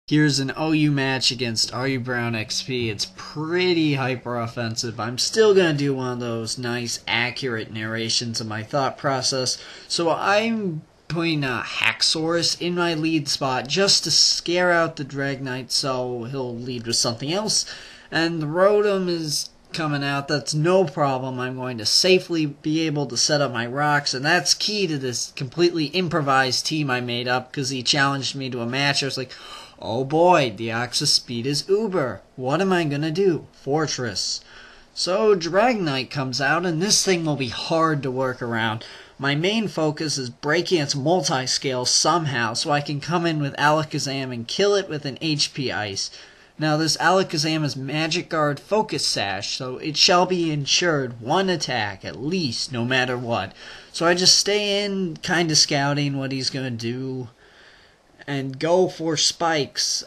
Here's an OU match against RU Brown XP. It's pretty hyper offensive. I'm still going to do one of those nice accurate narrations of my thought process. So I'm putting Haxorus in my lead spot just to scare out the Drag Knight so he'll lead with something else. And the Rotom is coming out. That's no problem. I'm going to safely be able to set up my rocks, and that's key to this completely improvised team I made up because he challenged me to a match. I was like, oh boy, Deoxys speed is uber. What am I gonna do? Fortress. So Dragonite comes out, and this thing will be hard to work around. My main focus is breaking its multi-scale somehow so I can come in with Alakazam and kill it with an HP Ice. Now this Alakazam is Magic Guard Focus Sash, so it shall be ensured one attack at least, no matter what. So I just stay in, kinda scouting what he's gonna do, and go for spikes.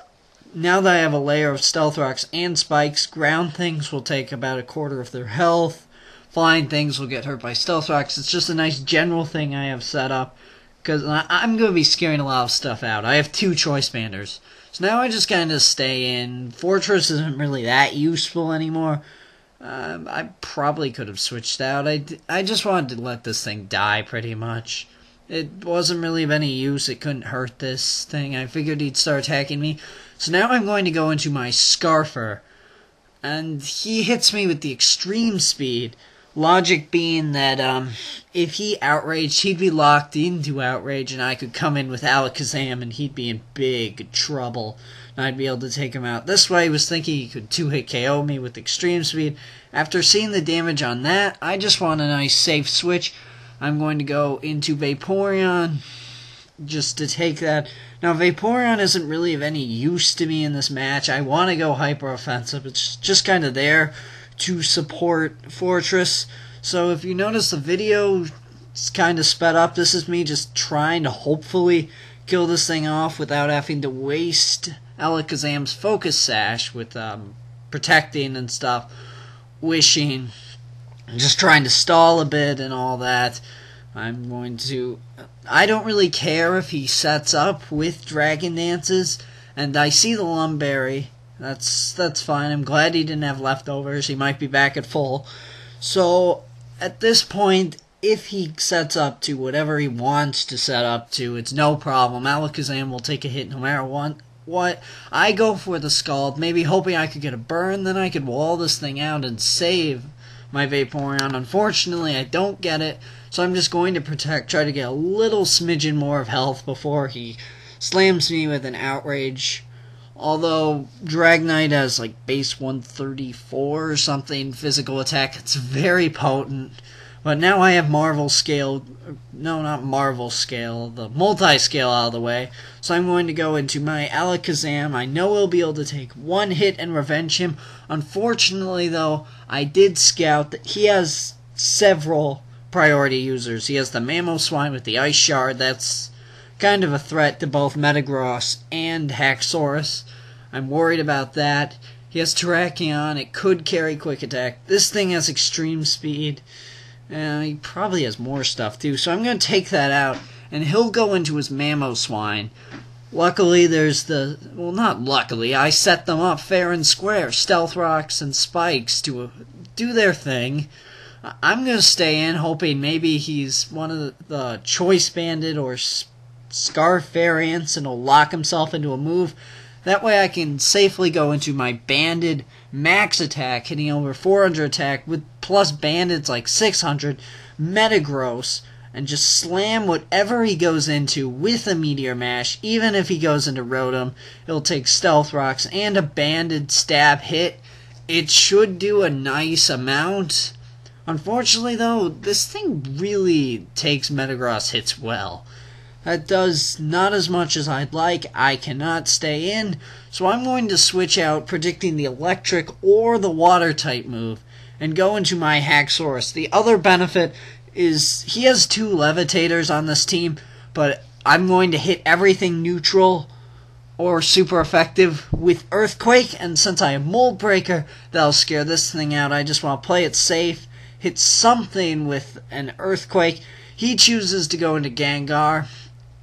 Now that I have a layer of Stealth Rocks and spikes, ground things will take about a quarter of their health. Flying things will get hurt by Stealth Rocks. It's just a nice general thing I have set up, because I'm going to be scaring a lot of stuff out. I have 2 Choice Banders. So now I just kind of stay in. Fortress isn't really that useful anymore. I probably could have switched out. I just wanted to let this thing die pretty much. It wasn't really of any use. It couldn't hurt this thing. I figured he'd start attacking me. So now I'm going to go into my Scarfer. And he hits me with the extreme speed. Logic being that if he outraged, he'd be locked into outrage, and I could come in with Alakazam and he'd be in big trouble. And I'd be able to take him out. This way I was thinking he could 2-hit KO me with extreme speed. After seeing the damage on that, I just want a nice safe switch. I'm going to go into Vaporeon just to take that. Now, Vaporeon isn't really of any use to me in this match. I want to go hyper offensive. It's just kind of there to support Fortress. So if you notice the video is kind of sped up, this is me just trying to hopefully kill this thing off without having to waste Alakazam's Focus Sash with protecting and stuff, wishing. I'm just trying to stall a bit and all that. I'm going to... I don't really care if he sets up with Dragon Dances, and I see the Lumberry. That's fine. I'm glad he didn't have leftovers. He might be back at full. So, at this point, if he sets up to whatever he wants to set up to, it's no problem. Alakazam will take a hit no matter what. I go for the Scald, maybe hoping I could get a burn, then I could wall this thing out and save my Vaporeon. Unfortunately, I don't get it, so I'm just going to try to get a little smidgen more of health before he slams me with an Outrage. Although Dragonite has like base 134 or something physical attack, it's very potent. But now I have Marvel Scale, no, not Marvel Scale, the Multi-Scale out of the way. So I'm going to go into my Alakazam. I know he'll be able to take one hit and revenge him. Unfortunately, though, I did scout that he has several priority users. He has the Mamoswine with the Ice Shard. That's kind of a threat to both Metagross and Haxorus. I'm worried about that. He has Terrakion. It could carry Quick Attack. This thing has extreme speed. He probably has more stuff too, so I'm going to take that out, and he'll go into his Mamoswine. Luckily, there's the... well, not luckily, I set them up fair and square. Stealth Rocks and Spikes to do their thing. I'm going to stay in, hoping maybe he's one of the Choice Banded or Scarf variants, and he'll lock himself into a move. That way I can safely go into my Banded max attack, hitting over 400 attack, with plus Banded's like 600, Metagross, and just slam whatever he goes into with a Meteor Mash. Even if he goes into Rotom, it'll take Stealth Rocks and a Banded stab hit. It should do a nice amount. Unfortunately, though, this thing really takes Metagross hits well. That does not as much as I'd like. I cannot stay in, so I'm going to switch out, predicting the electric or the water type move, and go into my Haxorus. The other benefit is he has 2 levitators on this team, but I'm going to hit everything neutral or super effective with Earthquake, and since I have Mold Breaker, that'll scare this thing out. I just want to play it safe, hit something with an Earthquake. He chooses to go into Gengar.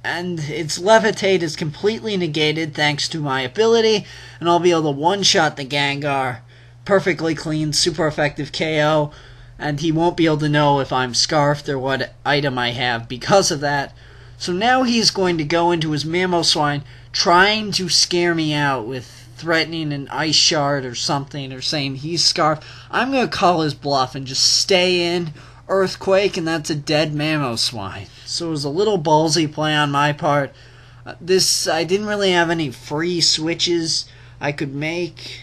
and its levitate is completely negated thanks to my ability, and I'll be able to one-shot the Gengar. Perfectly clean, super effective KO, and he won't be able to know if I'm scarfed or what item I have because of that. So now he's going to go into his Mamoswine, trying to scare me out with threatening an Ice Shard or something, or saying he's scarfed. I'm going to call his bluff and just stay in Earthquake, and that's a dead Mamoswine. So it was a little ballsy play on my part. I didn't really have any free switches I could make,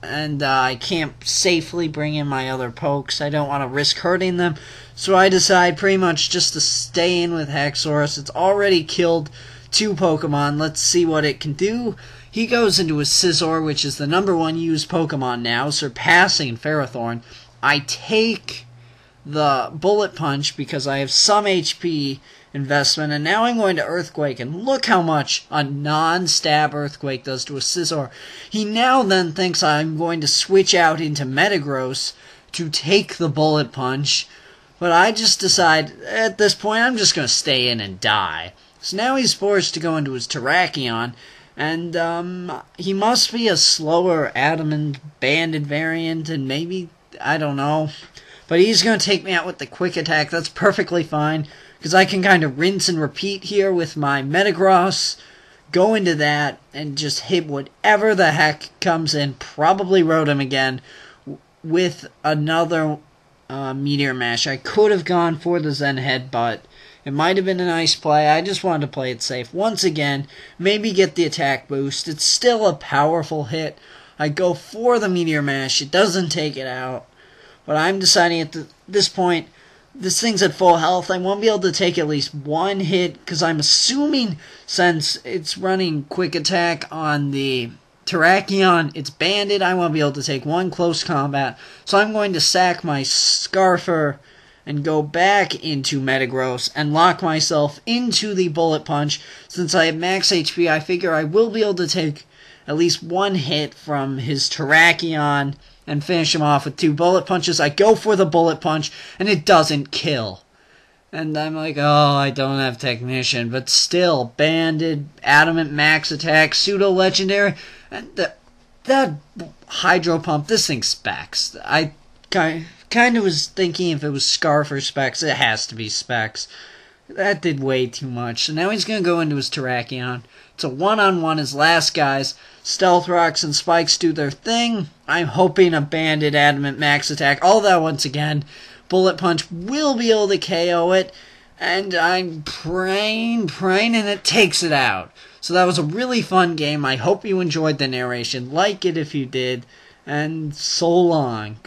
and I can't safely bring in my other pokes. I don't want to risk hurting them, so I decide pretty much just to stay in with Haxorus. It's already killed 2 Pokemon. Let's see what it can do. He goes into his Scizor, which is the #1 used Pokemon now, surpassing Ferrothorn. I take the Bullet Punch because I have some HP investment, and now I'm going to Earthquake, and look how much a non-stab Earthquake does to a Scizor. He now then thinks I'm going to switch out into Metagross to take the Bullet Punch, but I just decide, at this point, I'm just going to stay in and die. So now he's forced to go into his Terrakion, and he must be a slower Adamant Banded variant, and maybe, I don't know, but he's going to take me out with the Quick Attack. That's perfectly fine, because I can kind of rinse and repeat here with my Metagross, go into that, and just hit whatever the heck comes in, probably Rotom again, with another Meteor Mash. I could have gone for the Zen Head, but it might have been a nice play. I just wanted to play it safe. Once again, maybe get the attack boost. It's still a powerful hit. I go for the Meteor Mash. It doesn't take it out. But I'm deciding at this point, this thing's at full health. I won't be able to take at least 1 hit, because I'm assuming since it's running Quick Attack on the Terrakion, it's banded. I won't be able to take 1 close combat. So I'm going to sack my Scarfer and go back into Metagross and lock myself into the Bullet Punch. Since I have max HP, I figure I will be able to take at least 1 hit from his Terrakion and finish him off with 2 Bullet Punches. I go for the Bullet Punch, and it doesn't kill. And I'm like, oh, I don't have Technician, but still, Banded, Adamant Max Attack, Pseudo-Legendary, and that Hydro Pump, this thing specs. I kind of was thinking if it was Scarf or Specs, it has to be Specs. That did way too much. So now he's going to go into his Terrakion. It's a one-on-one, his last guys. Stealth Rocks and Spikes do their thing. I'm hoping a Banded Adamant Max Attack. All that once again. Bullet Punch will be able to KO it. And I'm praying, and it takes it out. So that was a really fun game. I hope you enjoyed the narration. Like it if you did. And so long.